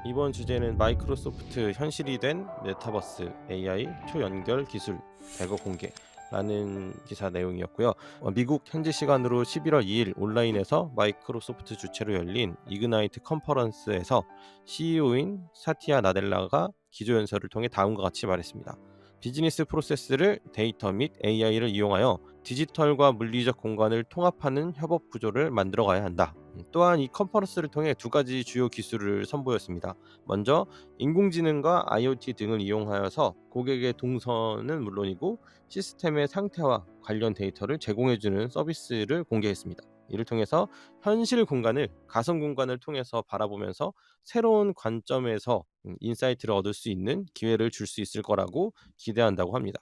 이번 주제는 마이크로소프트 현실이 된 메타버스 AI 초연결 기술 대거 공개라는 기사 내용이었고요. 미국 현지 시간으로 11월 2일 온라인에서 마이크로소프트 주최로 열린 이그나이트 컨퍼런스에서 CEO인 사티아 나델라가 기조연설을 통해 다음과 같이 말했습니다. 비즈니스 프로세스를 데이터 및 AI를 이용하여 디지털과 물리적 공간을 통합하는 협업 구조를 만들어 가야 한다. 또한 이 컨퍼런스를 통해 두 가지 주요 기술을 선보였습니다. 먼저 인공지능과 IoT 등을 이용하여서 고객의 동선은 물론이고 시스템의 상태와 관련 데이터를 제공해주는 서비스를 공개했습니다. 이를 통해서 현실 공간을 가상 공간을 통해서 바라보면서 새로운 관점에서 인사이트를 얻을 수 있는 기회를 줄 수 있을 거라고 기대한다고 합니다.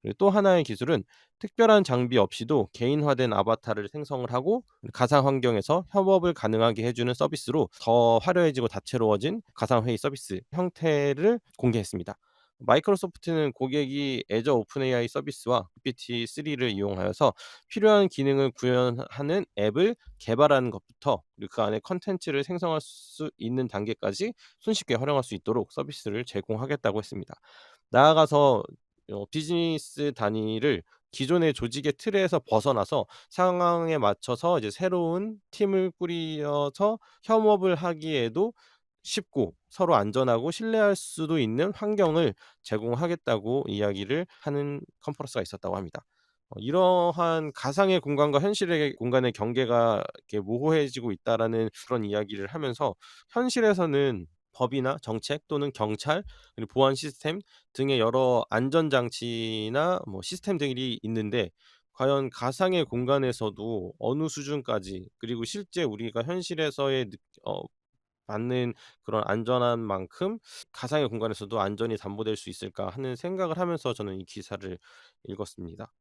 그리고 또 하나의 기술은 특별한 장비 없이도 개인화된 아바타를 생성을 하고 가상 환경에서 협업을 가능하게 해주는 서비스로 더 화려해지고 다채로워진 가상회의 서비스 형태를 공개했습니다. 마이크로소프트는 고객이 애저 오픈 AI 서비스와 GPT-3를 이용하여서 필요한 기능을 구현하는 앱을 개발하는 것부터 그리고 그 안에 컨텐츠를 생성할 수 있는 단계까지 손쉽게 활용할 수 있도록 서비스를 제공하겠다고 했습니다. 나아가서 비즈니스 단위를 기존의 조직의 틀에서 벗어나서 상황에 맞춰서 이제 새로운 팀을 꾸려서 협업을 하기에도 쉽고 서로 안전하고 신뢰할 수도 있는 환경을 제공하겠다고 이야기를 하는 컨퍼런스가 있었다고 합니다. 이러한 가상의 공간과 현실의 공간의 경계가 이렇게 모호해지고 있다라는 그런 이야기를 하면서 현실에서는 법이나 정책 또는 경찰 그리고 보안 시스템 등의 여러 안전 장치나 뭐 시스템들이 있는데 과연 가상의 공간에서도 어느 수준까지 그리고 실제 우리가 현실에서의 받는 그런 안전한 만큼 가상의 공간에서도 안전이 담보될 수 있을까 하는 생각을 하면서 저는 이 기사를 읽었습니다.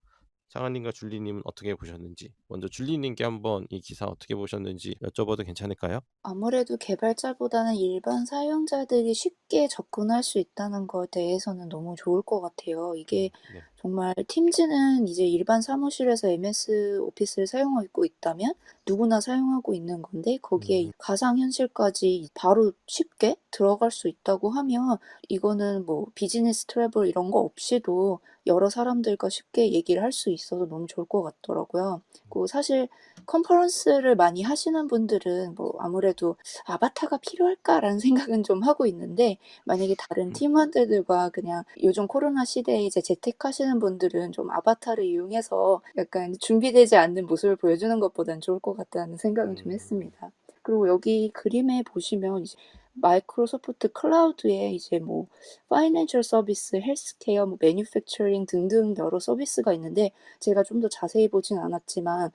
상하님과 줄리님은 어떻게 보셨는지 먼저 줄리님께 한번 이 기사 어떻게 보셨는지 여쭤봐도 괜찮을까요? 아무래도 개발자보다는 일반 사용자들이 쉽게 접근할 수 있다는 거에 대해서는 너무 좋을 것 같아요. 이게 네. 정말 팀즈는 이제 일반 사무실에서 MS 오피스를 사용하고 있다면 누구나 사용하고 있는 건데 거기에 음. 가상현실까지 바로 쉽게 들어갈 수 있다고 하면 이거는 뭐 비즈니스 트래블 이런 거 없이도 여러 사람들과 쉽게 얘기를 할 수 있어서 너무 좋을 것 같더라고요. 그 사실 컨퍼런스를 많이 하시는 분들은 뭐 아무래도 '아바타가 필요할까?'라는 생각은 좀 하고 있는데 만약에 다른 음. 팀원들과 그냥 요즘 코로나 시대에 이제 재택하시는 분들은 좀 아바타를 이용해서 약간 준비되지 않는 모습을 보여주는 것보단 좋을 것 같다는 생각은 좀 음. 했습니다. 그리고 여기 그림에 보시면 이제 마이크로소프트 클라우드에 이제 뭐 파이낸셜 서비스, 헬스케어, 뭐 매뉴팩처링 등등 여러 서비스가 있는데 제가 좀 더 자세히 보진 않았지만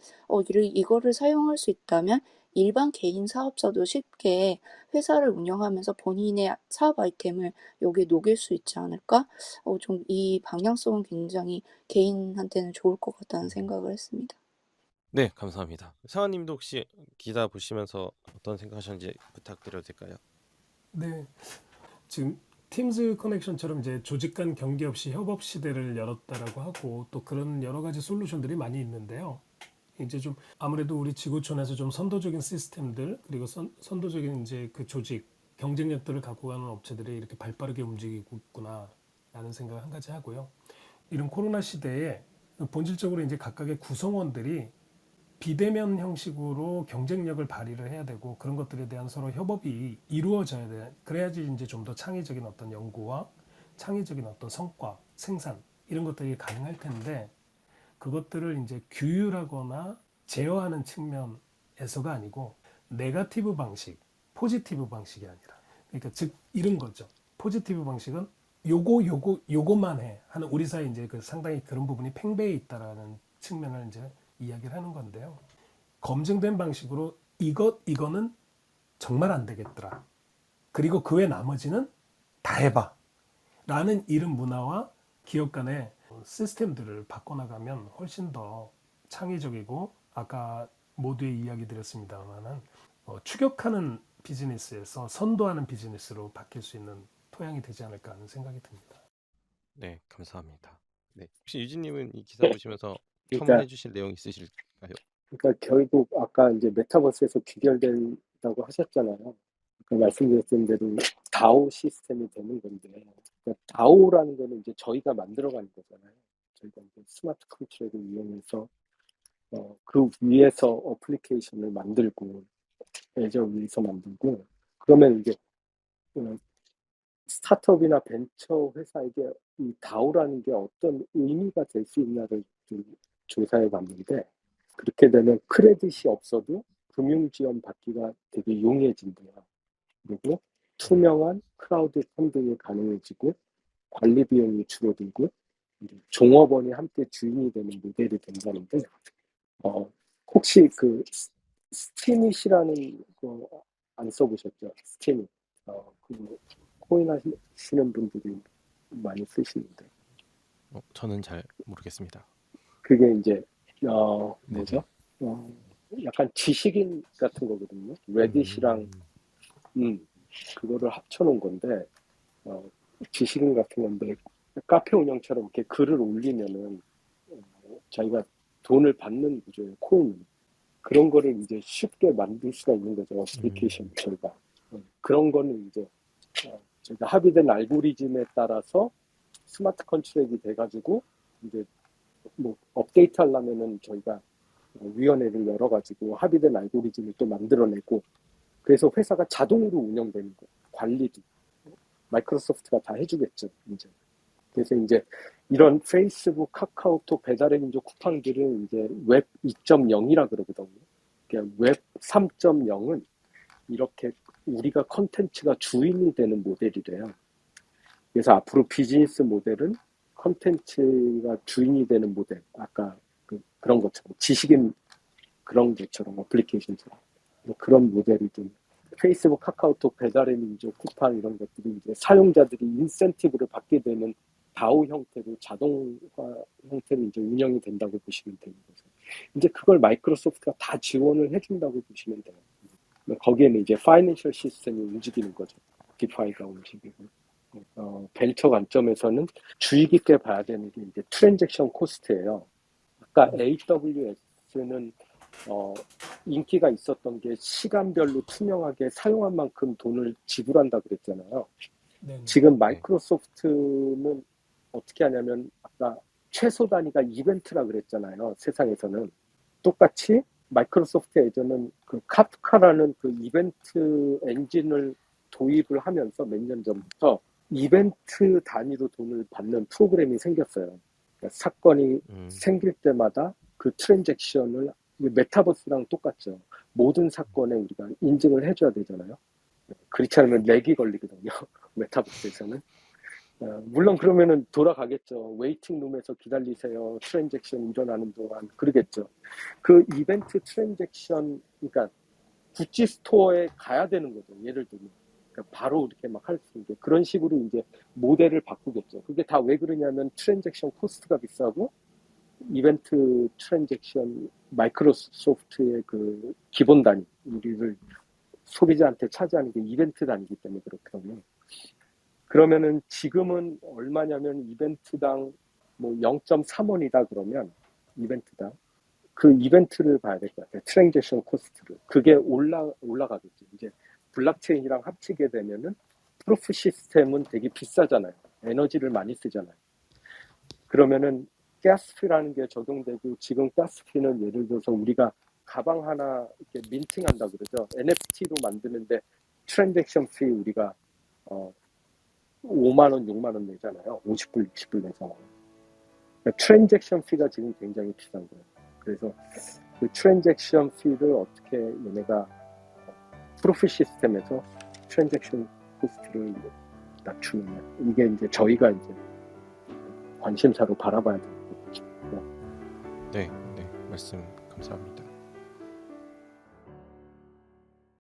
이거를 사용할 수 있다면 일반 개인 사업자도 쉽게 회사를 운영하면서 본인의 사업 아이템을 여기에 녹일 수 있지 않을까? 좀 이 방향성은 굉장히 개인한테는 좋을 것 같다는 음. 생각을 했습니다. 네 감사합니다. 상하님도 혹시 기사 보시면서 어떤 생각하셨는지 부탁드려도 될까요? 네, 지금 팀즈 커넥션처럼 이제 조직 간 경계 없이 협업 시대를 열었다라고 하고 또 그런 여러 가지 솔루션들이 많이 있는데요. 이제 좀 아무래도 우리 지구촌에서 좀 선도적인 시스템들 그리고 선도적인 이제 그 조직 경쟁력들을 갖고 가는 업체들이 이렇게 발빠르게 움직이고 있구나라는 생각을 한 가지 하고요. 이런 코로나 시대에 본질적으로 이제 각각의 구성원들이 비대면 형식으로 경쟁력을 발휘를 해야 되고 그런 것들에 대한 서로 협업이 이루어져야 돼. 그래야지 이제 좀 더 창의적인 어떤 연구와 창의적인 어떤 성과, 생산 이런 것들이 가능할 텐데 그것들을 이제 규율하거나 제어하는 측면에서가 아니고 네거티브 방식, 포지티브 방식이 아니라 그러니까 즉 이런 거죠. 포지티브 방식은 요거만 해 하는 우리 사회 이제 그 상당히 그런 부분이 팽배해 있다라는 측면을 이제 이야기를 하는 건데요. 검증된 방식으로 이거는 정말 안 되겠더라. 그리고 그 외 나머지는 다 해봐. 라는 이런 문화와 기업 간의 시스템들을 바꿔나가면 훨씬 더 창의적이고 아까 모두에 이야기 드렸습니다만은 추격하는 비즈니스에서 선도하는 비즈니스로 바뀔 수 있는 토양이 되지 않을까 하는 생각이 듭니다. 네 감사합니다. 네 혹시 유진님은 이 기사 네. 보시면서 첨언해 그러니까 주실 내용 있으실까요? 결국 아까 이제 메타버스에서 귀결된다고 하셨잖아요. 그 말씀드렸던 대로 DAO 시스템이 되는 건데, 그러니까 DAO라는 거는 이제 저희가 만들어가는 거잖아요. 저희가 이제 스마트 컨트롤을 이용해서 그 위에서 어플리케이션을 만들고 애저 위에서 만들고 그러면 이제 어, 스타트업이나 벤처 회사에게 이 DAO라는 게 어떤 의미가 될 수 있나를 좀 조사해 봤는데 그렇게 되면 크레딧이 없어도 금융 지원 받기가 되게 용이해진대요. 그리고 투명한 크라우드 펀딩이 가능해지고 관리 비용이 줄어들고 이제 종업원이 함께 주인이 되는 모델이 된다는데 혹시 그 스티밋이라는 거 안 써보셨죠? 스티밋. 그 코인 하시는 분들이 많이 쓰시는데 저는 잘 모르겠습니다. 그게 이제 네네. 뭐죠? 약간 지식인 같은 거거든요. 레딧이랑 그거를 합쳐놓은 건데 지식인 같은 건데 카페 운영처럼 이렇게 글을 올리면은 자기가 돈을 받는 구조예요. 코인 그런 거를 이제 쉽게 만들 수가 있는 거죠. 어플리케이션 저희가 그런 거는 이제 저희가 합의된 알고리즘에 따라서 스마트 컨트랙이 돼가지고 이제 뭐 업데이트 하려면은 저희가 위원회를 열어가지고 합의된 알고리즘을 또 만들어내고 그래서 회사가 자동으로 운영되는 거예요. 관리도 마이크로소프트가 다 해주겠죠. 이제 그래서 이제 이런 페이스북, 카카오톡, 배달의 민족 쿠팡들은 이제 웹 2.0이라 그러거든요. 그러니까 웹 3.0은 이렇게 우리가 컨텐츠가 주인이 되는 모델이래요. 그래서 앞으로 비즈니스 모델은 컨텐츠가 주인이 되는 모델, 아까 그런 것처럼 지식인 그런 것처럼 어플리케이션처럼 그런 모델이 좀 페이스북, 카카오톡, 배달의 민족, 쿠팡 이런 것들이 이제 사용자들이 인센티브를 받게 되는 다오 형태로 자동화 형태로 이제 운영이 된다고 보시면 되는 거죠. 이제 그걸 마이크로소프트가 다 지원을 해준다고 보시면 돼요. 거기에는 이제 파이낸셜 시스템이 움직이는 거죠. 디파이가 움직이고. 벤처 관점에서는 주의 깊게 봐야 되는 게 이제 트랜잭션 코스트예요. 아까 AWS는 인기가 있었던 게 시간별로 투명하게 사용한 만큼 돈을 지불한다 그랬잖아요. 네네. 지금 마이크로소프트는 어떻게 하냐면 아까 최소 단위가 이벤트라 그랬잖아요. 세상에서는 똑같이 마이크로소프트 예전은 그 카프카라는 그 이벤트 엔진을 도입을 하면서 몇 년 전부터 이벤트 단위로 돈을 받는 프로그램이 생겼어요. 그러니까 사건이 생길 때마다 그 트랜잭션을 메타버스랑 똑같죠. 모든 사건에 우리가 인증을 해줘야 되잖아요. 그렇지 않으면 렉이 걸리거든요. 메타버스에서는. 물론 그러면은 돌아가겠죠. 웨이팅룸에서 기다리세요. 트랜잭션 일어나는 동안 그러겠죠. 그 이벤트 트랜잭션, 그러니까 구찌 스토어에 가야 되는 거죠. 예를 들면. 그러니까 바로 이렇게 막 할 수 있게. 그런 식으로 이제 모델을 바꾸겠죠. 그게 다 왜 그러냐면 트랜잭션 코스트가 비싸고 이벤트 트랜잭션 마이크로소프트의 그 기본 단위, 우리를 소비자한테 차지하는 게 이벤트 단위이기 때문에 그렇거든요. 그러면은 지금은 얼마냐면 이벤트당 뭐 0.3원이다 그러면 이벤트당 그 이벤트를 봐야 될 것 같아요. 트랜잭션 코스트를. 그게 올라가겠죠. 이제 블록체인이랑 합치게 되면은 프로프 시스템은 되게 비싸잖아요. 에너지를 많이 쓰잖아요. 그러면은 가스피라는 게 적용되고 지금 가스피는 예를 들어서 우리가 가방 하나 이렇게 민팅한다 그러죠. NFT로 만드는데 트랜잭션 피 우리가 5만 원, 6만 원 내잖아요. 50불, 60불 내잖아요. 그러니까 트랜잭션 피가 지금 굉장히 비싼 거예요. 그래서 그 트랜잭션 피를 어떻게 얘네가 프로핏 시스템에서 트랜잭션 코스트를 낮추느냐. 이게 이제 저희가 이제 관심사로 바라봐야 되는 거죠. 네, 네, 말씀 감사합니다.